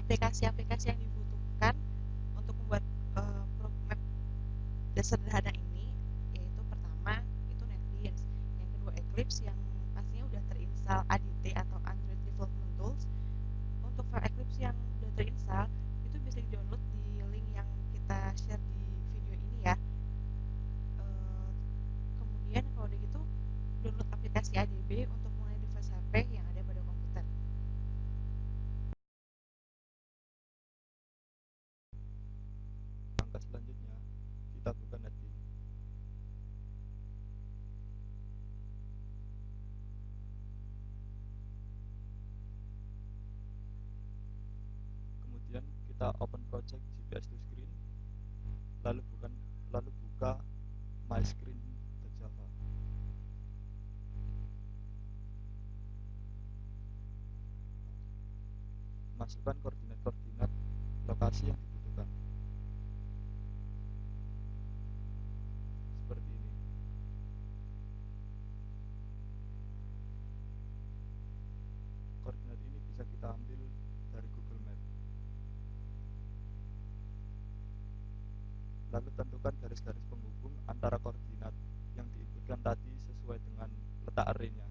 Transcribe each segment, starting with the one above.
aplikasi-aplikasi yang dibutuhkan untuk membuat map sederhana ini, yaitu pertama itu NetBeans, yang kedua Eclipse yang pastinya udah terinstall ADT atau Android Development Tools. Untuk file Eclipse yang udah terinstall itu bisa di-download di link yang kita share di video ini ya. Eh, Kemudian kalau udah gitu download aplikasi ADB untuk mulai device HP yang ada pada komputer. Langkah selanjutnya, kita buka NetBeans. Kemudian kita open project GPS to screen, lalu buka my screen.java. Masukkan koordinat-koordinat lokasi yang dibutuhkan. Seperti ini. Koordinat ini bisa kita ambil dari Google Map. Lalu tentukan garis-garis penghubung antara koordinat yang diinputkan tadi sesuai dengan letak arraynya.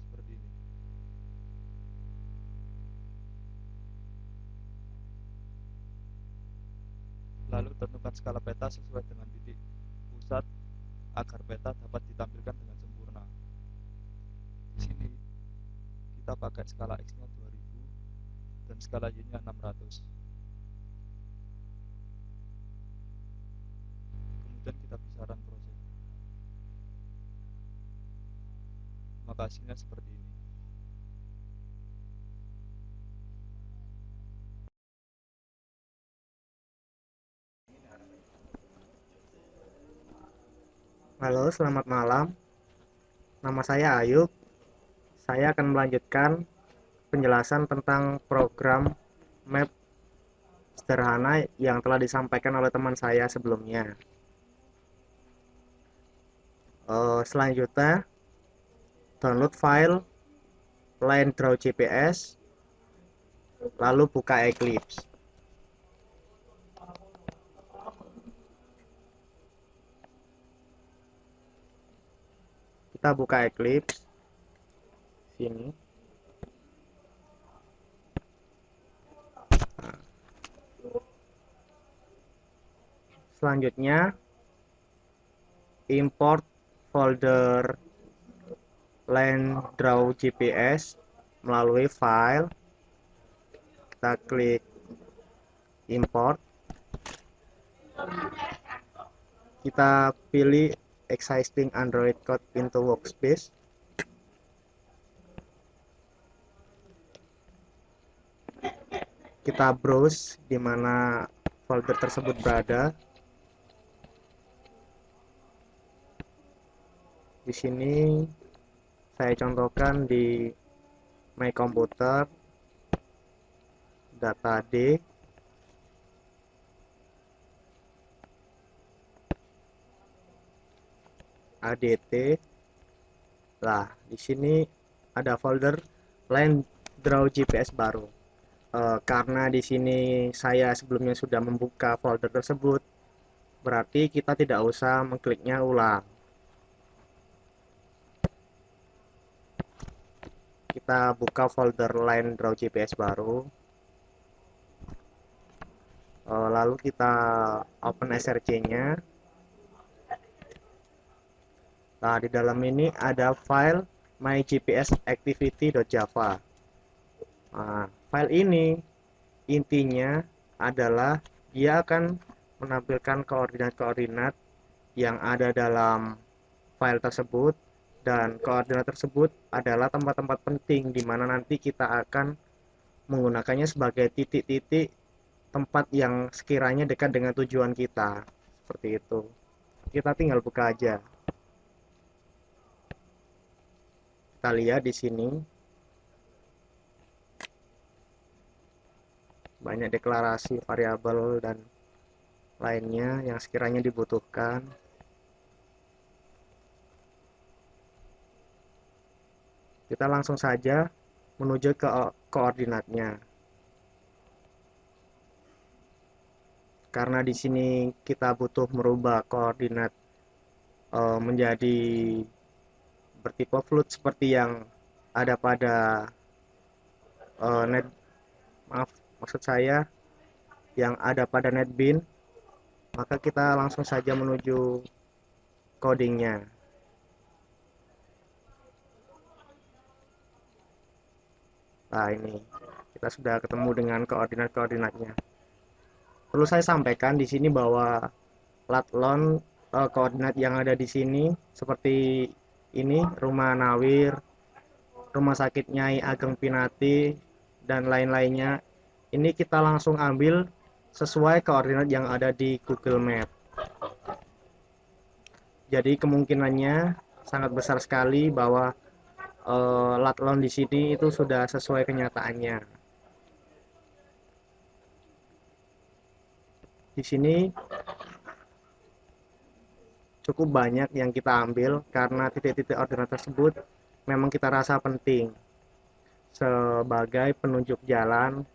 Seperti ini. Lalu tentukan skala peta sesuai dengan titik pusat agar peta dapat ditampilkan dengan sempurna. Di sini kita pakai skala X-nya 2000 dan skala Y-nya 600. Kemudian kita bisa run project. Maka hasilnya seperti ini. Halo, selamat malam. Nama saya Ayub. Saya akan melanjutkan penjelasan tentang program map sederhana yang telah disampaikan oleh teman saya sebelumnya. Selanjutnya, download file line draw GPS, lalu buka Eclipse. Kita buka Eclipse sini. Selanjutnya, import folder line draw GPS melalui file. Kita klik import. Kita pilih existing Android code into workspace. Kita browse di mana folder tersebut berada. Di sini saya contohkan di My Computer, data D, ADT. Nah, di sini ada folder Line Draw GPS baru. Karena di sini saya sebelumnya sudah membuka folder tersebut, berarti kita tidak usah mengkliknya ulang. Kita buka folder Line Draw GPS baru. Lalu kita open src-nya. Nah, di dalam ini ada file mygpsactivity.java. Nah, file ini intinya adalah dia akan menampilkan koordinat-koordinat yang ada dalam file tersebut, dan koordinat tersebut adalah tempat-tempat penting di mana nanti kita akan menggunakannya sebagai titik-titik tempat yang sekiranya dekat dengan tujuan kita. Seperti itu. Kita tinggal buka aja. Kita lihat di sini banyak deklarasi variabel dan lainnya yang sekiranya dibutuhkan. Kita langsung saja menuju ke koordinatnya. Karena di sini kita butuh merubah koordinat menjadi bertipe float seperti yang ada pada net maksud saya yang ada pada NetBeans, maka kita langsung saja menuju codingnya. Nah, ini kita sudah ketemu dengan koordinat-koordinatnya. Perlu saya sampaikan di sini bahwa latlon koordinat yang ada di sini seperti ini, Rumah Nawir, Rumah Sakit Nyai Ageng Pinati, dan lain-lainnya. Ini kita langsung ambil sesuai koordinat yang ada di Google Map. Jadi kemungkinannya sangat besar sekali bahwa latlon di sini itu sudah sesuai kenyataannya. Di sini cukup banyak yang kita ambil karena titik-titik ordinat tersebut memang kita rasa penting sebagai penunjuk jalan,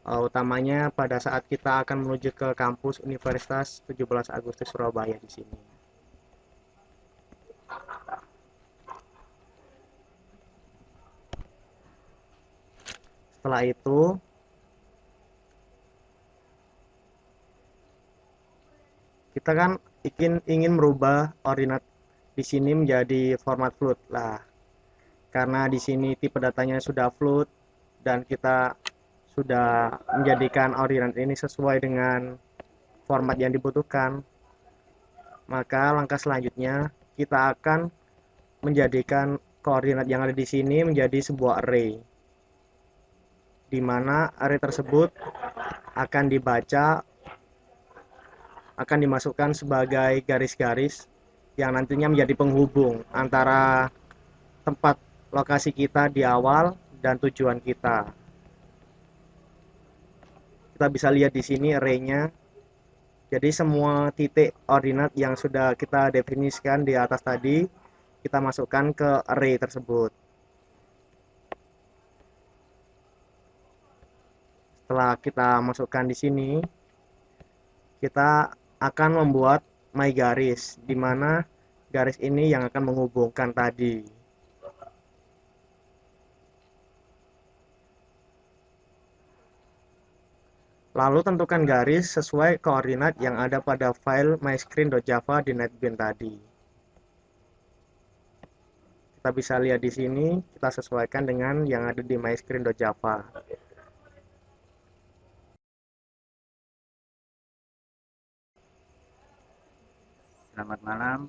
utamanya pada saat kita akan menuju ke kampus Universitas 17 Agustus Surabaya di sini. Setelah itu kita kan ingin merubah ordinat di sini menjadi format float lah. Karena di sini tipe datanya sudah float dan kita sudah menjadikan ordinat ini sesuai dengan format yang dibutuhkan, maka langkah selanjutnya kita akan menjadikan koordinat yang ada di sini menjadi sebuah array, di mana array tersebut akan dibaca, akan dimasukkan sebagai garis-garis yang nantinya menjadi penghubung antara tempat lokasi kita di awal dan tujuan kita. Kita bisa lihat di sini array-nya. Jadi semua titik ordinat yang sudah kita definisikan di atas tadi, kita masukkan ke array tersebut. Setelah kita masukkan di sini, kita akan membuat my garis, di mana garis ini yang akan menghubungkan tadi. Lalu tentukan garis sesuai koordinat yang ada pada file myscreen.java di NetBeans tadi. Kita bisa lihat di sini, kita sesuaikan dengan yang ada di myscreen.java. Selamat malam,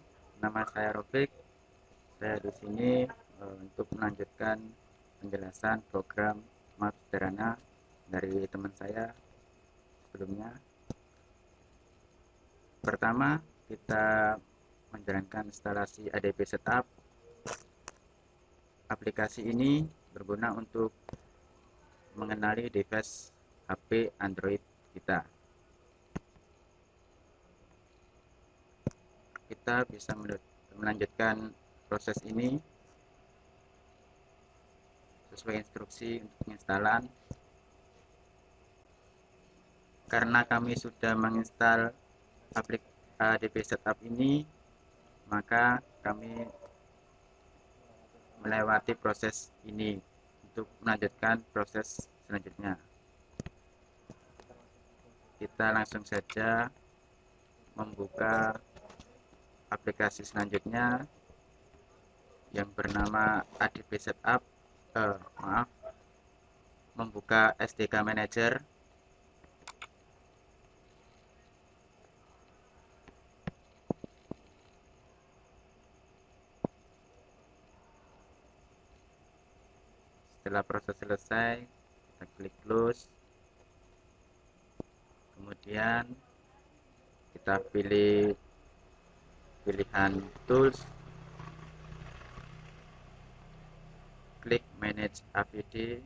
nama saya Rofik. Saya di sini untuk melanjutkan penjelasan program Smart Sederhana dari teman saya sebelumnya. Pertama, kita menjalankan instalasi ADB Setup. Aplikasi ini berguna untuk mengenali device HP Android kita. Kita bisa melanjutkan proses ini sesuai instruksi untuk penginstalan. Karena kami sudah menginstal aplikasi ADB Setup ini, maka kami melewati proses ini untuk melanjutkan proses selanjutnya. Kita langsung saja membuka aplikasi selanjutnya yang bernama ADB Setup. Membuka SDK Manager. Setelah proses selesai, kita klik close. Kemudian kita pilih pilihan tools, klik manage APD.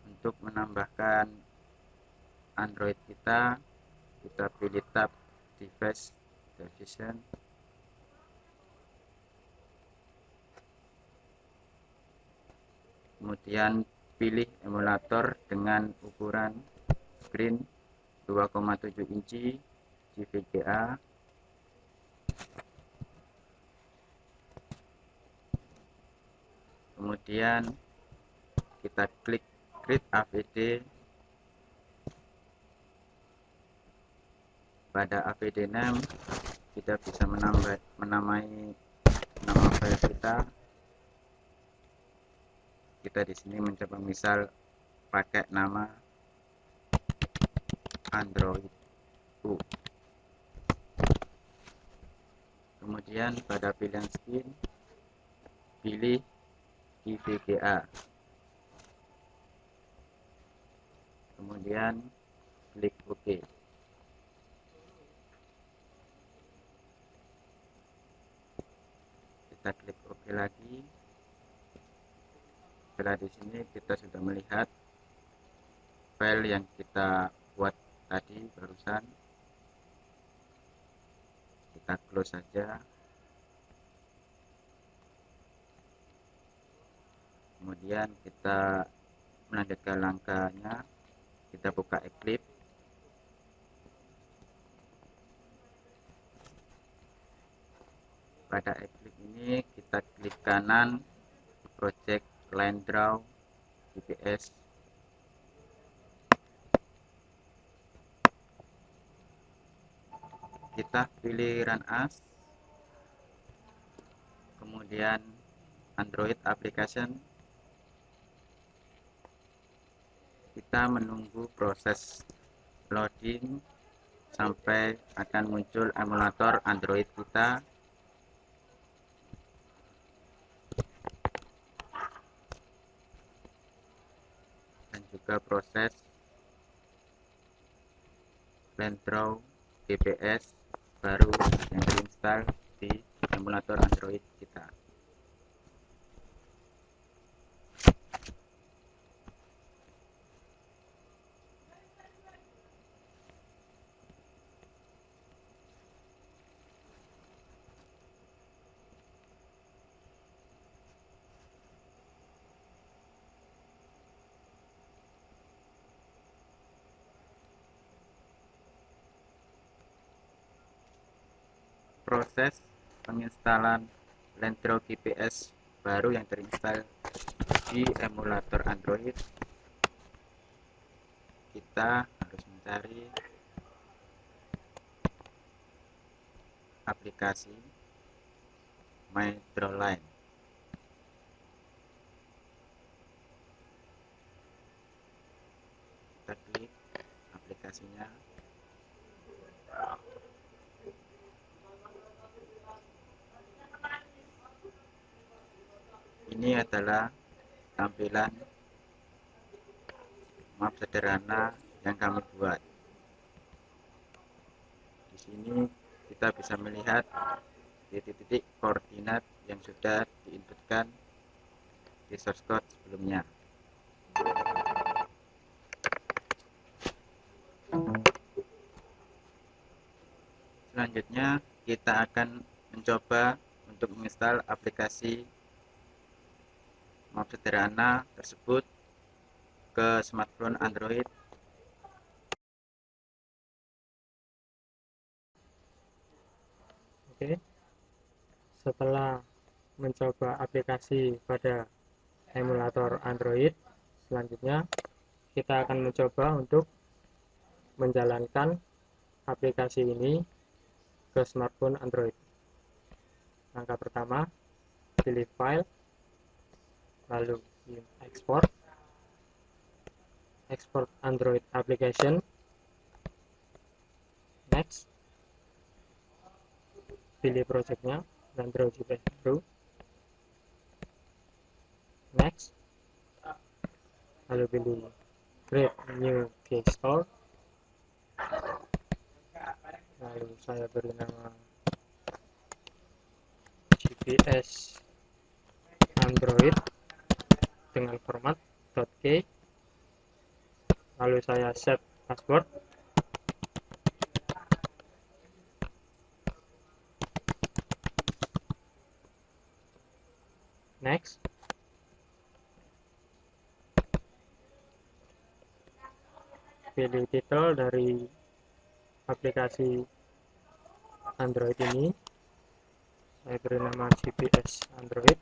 Untuk menambahkan Android kita pilih tab device division. Kemudian pilih emulator dengan ukuran screen 2,7 inci GVGA. Kemudian kita klik Create APD. Pada APD name kita bisa menamai nama file kita. Kita di sini mencoba misal pakai nama Android U. Kemudian pada pilihan skin pilih GVGA. Kemudian klik OK. Kita klik OK lagi. Setelah di sini kita sudah melihat file yang kita buat tadi barusan. Kita close saja. Kemudian kita melanjutkan langkahnya. Kita buka Eclipse. Pada Eclipse ini kita klik kanan project line draw GPS. Kita pilih run as, kemudian Android application. Kita menunggu proses loading sampai akan muncul emulator Android kita. Dan juga proses line draw GPS baru yang terinstall di emulator Android kita. Proses penginstalan line draw GPS baru yang terinstall di emulator Android, kita harus mencari aplikasi My Drawline. Kita klik aplikasinya. Ini adalah tampilan map sederhana yang kami buat. Di sini kita bisa melihat titik-titik koordinat yang sudah diinputkan di source code sebelumnya. Selanjutnya kita akan mencoba untuk menginstal aplikasi map sederhana tersebut ke smartphone Android. Oke, setelah mencoba aplikasi pada emulator Android, selanjutnya kita akan mencoba untuk menjalankan aplikasi ini ke smartphone Android. Langkah pertama, pilih file, lalu export Android application. Next, pilih projectnya dan draw GPS baru. Next, lalu pilih create new key store, lalu saya beri nama GPS Android dengan format .key, lalu saya set password. Next, pilih titel dari aplikasi Android ini. Saya beri nama GPS Android.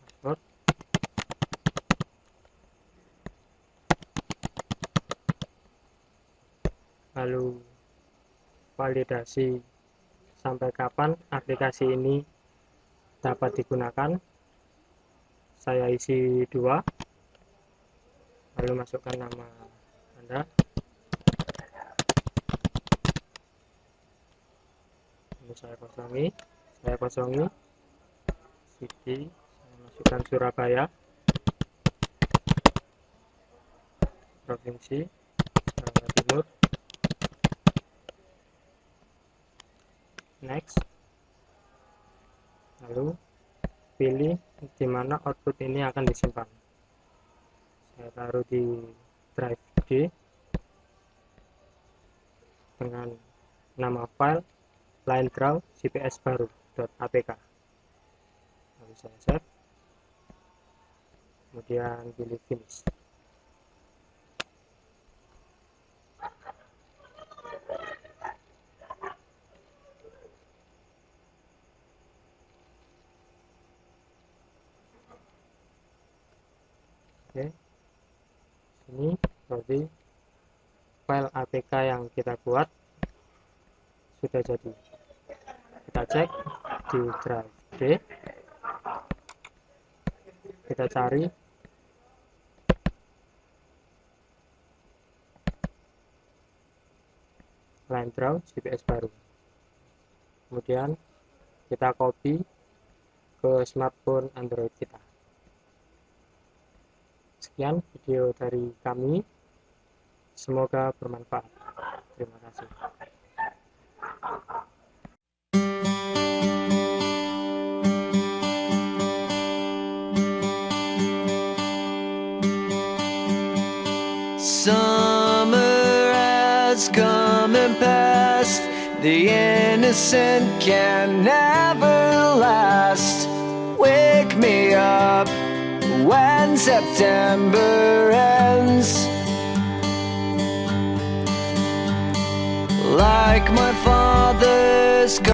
Password. Lalu validasi sampai kapan aplikasi ini dapat digunakan. Saya isi 2, lalu masukkan nama Anda. Ini saya kosongi city, saya masukkan Surabaya, provinsi Jawa Timur. Next, lalu pilih di mana output ini akan disimpan. Saya taruh di drive D dengan nama file LineDraw GPS baru.apk. Lalu saya save, kemudian pilih finish. Oke, ini berarti file APK yang kita buat sudah jadi. Kita cek di drive D, kita cari LineDraw GPS baru, kemudian kita copy ke smartphone Android kita. Sekian video dari kami, semoga bermanfaat. Terima kasih. Summer has come and passed. The innocent can never last. Wake me up when September ends. Like my father's